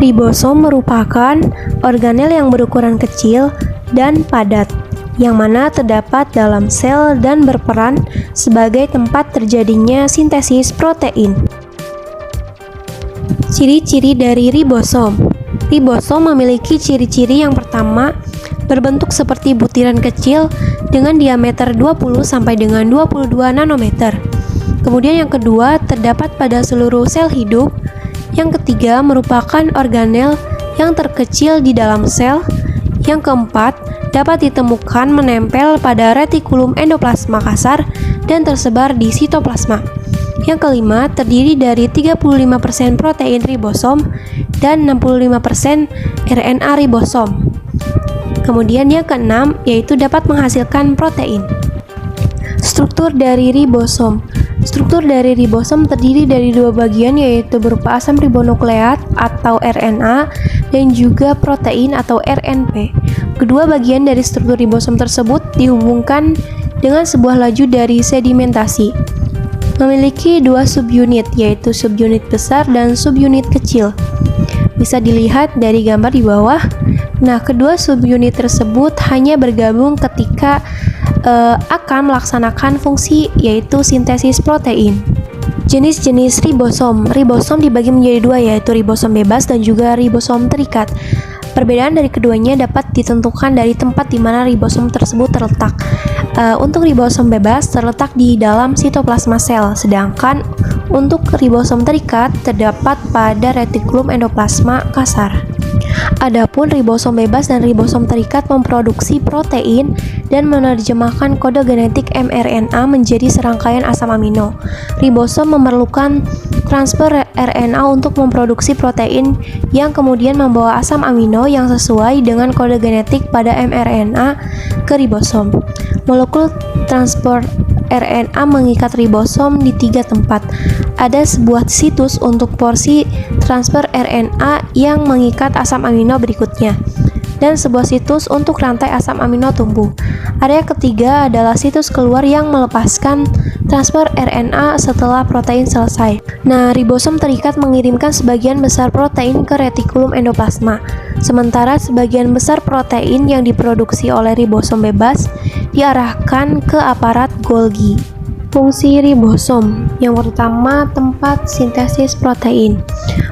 Ribosom merupakan organel yang berukuran kecil dan padat, yang mana terdapat dalam sel dan berperan sebagai tempat terjadinya sintesis protein. Ciri-ciri dari ribosom. Ribosom memiliki ciri-ciri yang pertama, berbentuk seperti butiran kecil dengan diameter 20 sampai dengan 22 nanometer. Kemudian yang kedua, terdapat pada seluruh sel hidup. Yang ketiga, merupakan organel yang terkecil di dalam sel. Yang keempat, dapat ditemukan menempel pada retikulum endoplasma kasar dan tersebar di sitoplasma. Yang kelima, terdiri dari 35% protein ribosom dan 65% RNA ribosom. Kemudian yang keenam, yaitu dapat menghasilkan protein. Struktur dari ribosom. Struktur dari ribosom terdiri dari dua bagian, yaitu berupa asam ribonukleat atau RNA dan juga protein atau RNP. Kedua bagian dari struktur ribosom tersebut dihubungkan dengan sebuah laju dari sedimentasi. Memiliki dua subunit, yaitu subunit besar dan subunit kecil. Bisa dilihat dari gambar di bawah. Nah, kedua subunit tersebut hanya bergabung ketika akan melaksanakan fungsi, yaitu sintesis protein. Jenis-jenis ribosom. Ribosom dibagi menjadi dua, yaitu ribosom bebas dan juga ribosom terikat. Perbedaan dari keduanya dapat ditentukan dari tempat di mana ribosom tersebut terletak. Untuk ribosom bebas terletak di dalam sitoplasma sel, sedangkan untuk ribosom terikat terdapat pada retikulum endoplasma kasar. Adapun ribosom bebas dan ribosom terikat memproduksi protein dan menerjemahkan kode genetik mRNA menjadi serangkaian asam amino. Ribosom memerlukan transfer RNA untuk memproduksi protein yang kemudian membawa asam amino yang sesuai dengan kode genetik pada mRNA ke ribosom. Molekul transport RNA mengikat ribosom di 3 tempat. Ada sebuah situs untuk porsi transfer RNA yang mengikat asam amino berikutnya, dan sebuah situs untuk rantai asam amino tumbuh. Area ketiga adalah situs keluar yang melepaskan transfer RNA setelah protein selesai. Nah, ribosom terikat mengirimkan sebagian besar protein ke retikulum endoplasma, sementara sebagian besar protein yang diproduksi oleh ribosom bebas diarahkan ke aparat Golgi. Fungsi ribosom. Yang pertama, tempat sintesis protein.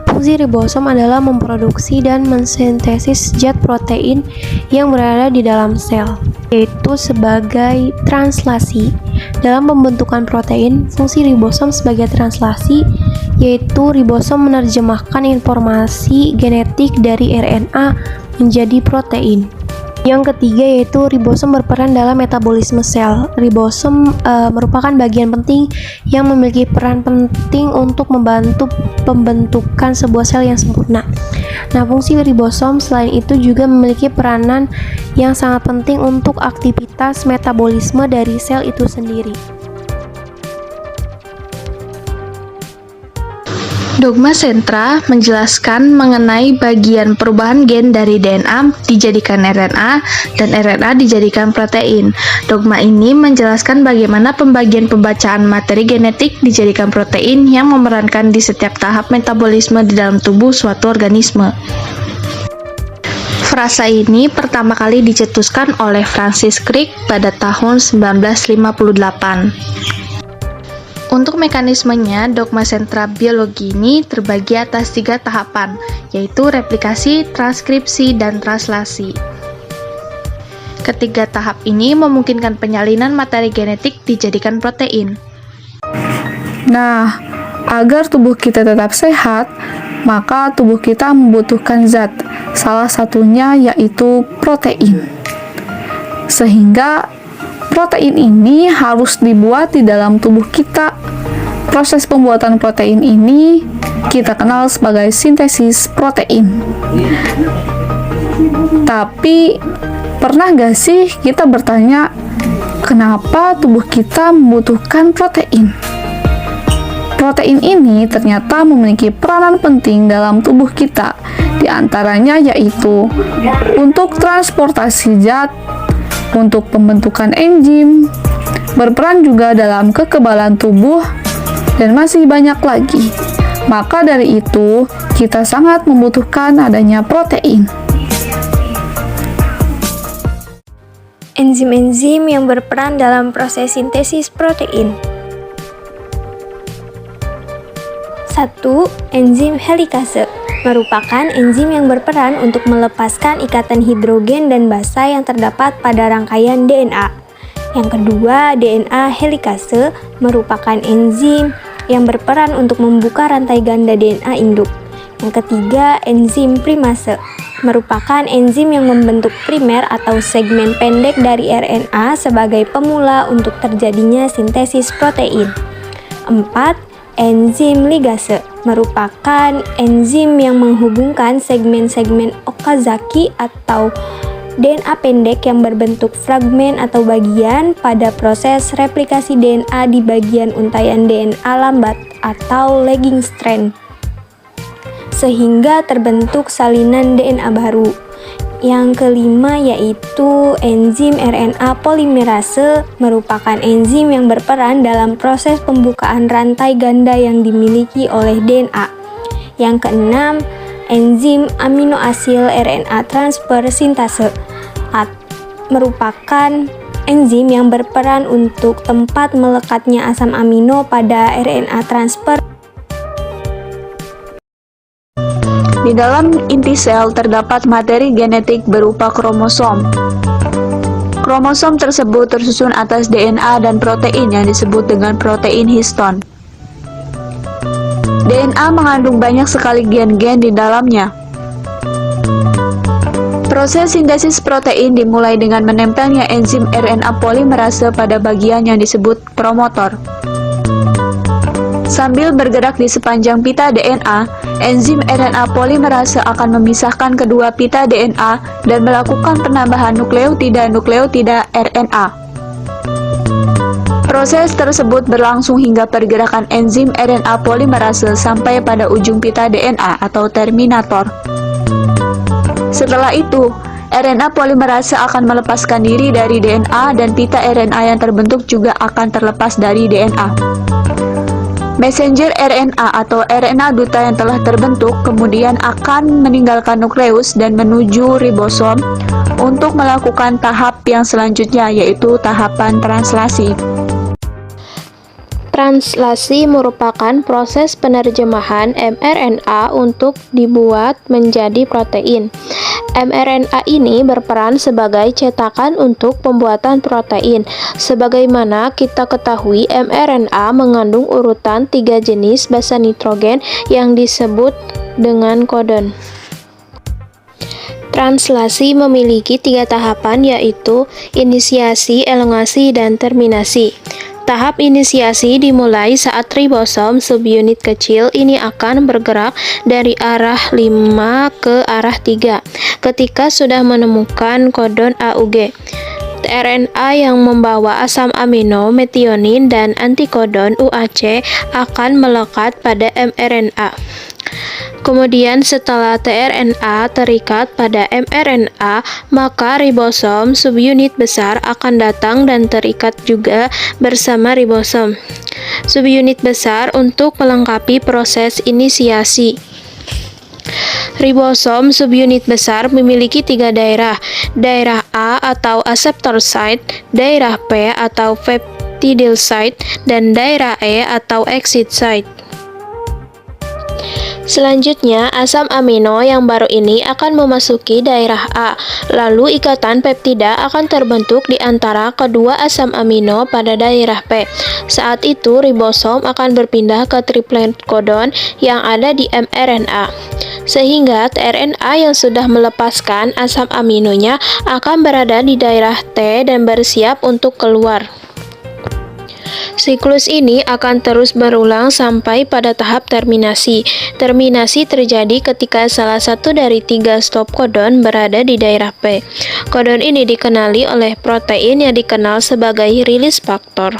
Fungsi ribosom adalah memproduksi dan mensintesis zat protein yang berada di dalam sel, yaitu sebagai translasi. Dalam pembentukan protein, fungsi ribosom sebagai translasi, yaitu ribosom menerjemahkan informasi genetik dari RNA menjadi protein. Yang ketiga, yaitu ribosom berperan dalam metabolisme sel. Ribosom merupakan bagian penting yang memiliki peran penting untuk membantu pembentukan sebuah sel yang sempurna. Nah, fungsi ribosom selain itu juga memiliki peranan yang sangat penting untuk aktivitas metabolisme dari sel itu sendiri. Dogma sentra menjelaskan mengenai bagian perubahan gen dari DNA dijadikan RNA dan RNA dijadikan protein. Dogma ini menjelaskan bagaimana pembagian pembacaan materi genetik dijadikan protein yang memerankan di setiap tahap metabolisme di dalam tubuh suatu organisme. Frasa ini pertama kali dicetuskan oleh Francis Crick pada tahun 1958. Untuk mekanismenya, dogma sentra biologi ini terbagi atas 3 tahapan, yaitu replikasi, transkripsi, dan translasi. Ketiga tahap ini memungkinkan penyalinan materi genetik dijadikan protein. Nah, agar tubuh kita tetap sehat, maka tubuh kita membutuhkan zat, salah satunya yaitu protein. Sehingga protein ini harus dibuat di dalam tubuh kita. Proses pembuatan protein ini kita kenal sebagai sintesis protein. Tapi, pernah gak sih kita bertanya, kenapa tubuh kita membutuhkan protein? Protein ini ternyata memiliki peranan penting dalam tubuh kita, di antaranya yaitu untuk transportasi zat, untuk pembentukan enzim, berperan juga dalam kekebalan tubuh, dan masih banyak lagi. Maka dari itu, kita sangat membutuhkan adanya protein. Enzim-enzim yang berperan dalam proses sintesis protein. 1. Enzim helikase merupakan enzim yang berperan untuk melepaskan ikatan hidrogen dan basa yang terdapat pada rangkaian DNA. Yang kedua, DNA helikase merupakan enzim yang berperan untuk membuka rantai ganda DNA induk. Yang ketiga, enzim primase merupakan enzim yang membentuk primer atau segmen pendek dari RNA sebagai pemula untuk terjadinya sintesis protein. 4. Enzim ligase merupakan enzim yang menghubungkan segmen-segmen Okazaki atau DNA pendek yang berbentuk fragmen atau bagian pada proses replikasi DNA di bagian untaian DNA lambat atau lagging strand, sehingga terbentuk salinan DNA baru. Yang kelima yaitu enzim RNA polimerase merupakan enzim yang berperan dalam proses pembukaan rantai ganda yang dimiliki oleh DNA. Yang keenam, enzim aminoasil RNA transfer sintase merupakan enzim yang berperan untuk tempat melekatnya asam amino pada RNA transfer. Di dalam inti sel terdapat materi genetik berupa kromosom. Kromosom tersebut tersusun atas DNA dan protein yang disebut dengan protein histon. DNA mengandung banyak sekali gen-gen di dalamnya. Proses sintesis protein dimulai dengan menempelnya enzim RNA polimerase pada bagian yang disebut promotor. Sambil bergerak di sepanjang pita DNA, enzim RNA polimerase akan memisahkan kedua pita DNA dan melakukan penambahan nukleotida RNA. Proses tersebut berlangsung hingga pergerakan enzim RNA polimerase sampai pada ujung pita DNA atau terminator. Setelah itu, RNA polimerase akan melepaskan diri dari DNA dan pita RNA yang terbentuk juga akan terlepas dari DNA. Messenger RNA atau RNA duta yang telah terbentuk kemudian akan meninggalkan nukleus dan menuju ribosom untuk melakukan tahap yang selanjutnya, yaitu tahapan translasi. Translasi merupakan proses penerjemahan mRNA untuk dibuat menjadi protein. mRNA ini berperan sebagai cetakan untuk pembuatan protein. Sebagaimana kita ketahui, mRNA mengandung urutan 3 jenis basa nitrogen yang disebut dengan kodon. Translasi memiliki 3 tahapan, yaitu inisiasi, elongasi, dan terminasi. Tahap inisiasi dimulai saat ribosom subunit kecil ini akan bergerak dari arah 5 ke arah 3 ketika sudah menemukan kodon AUG. RNA yang membawa asam amino, metionin, dan antikodon UAC akan melekat pada mRNA. Kemudian setelah tRNA terikat pada mRNA, maka ribosom subunit besar akan datang dan terikat juga bersama ribosom subunit besar untuk melengkapi proses inisiasi. Ribosom subunit besar memiliki 3 daerah. Daerah A atau acceptor site, daerah P atau peptidyl site, dan daerah E atau exit site. Selanjutnya, asam amino yang baru ini akan memasuki daerah A, lalu ikatan peptida akan terbentuk di antara kedua asam amino pada daerah P. Saat itu, ribosom akan berpindah ke triplet kodon yang ada di mRNA, sehingga tRNA yang sudah melepaskan asam aminonya akan berada di daerah T dan bersiap untuk keluar. Siklus ini akan terus berulang sampai pada tahap terminasi. Terminasi terjadi ketika salah satu dari 3 stop kodon berada di daerah P. Kodon ini dikenali oleh protein yang dikenal sebagai release factor.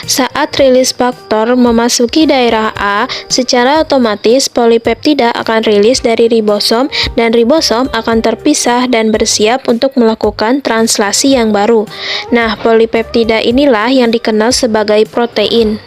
Saat release factor memasuki daerah A, secara otomatis polipeptida akan rilis dari ribosom dan ribosom akan terpisah dan bersiap untuk melakukan translasi yang baru. Nah, polipeptida inilah yang dikenal sebagai protein.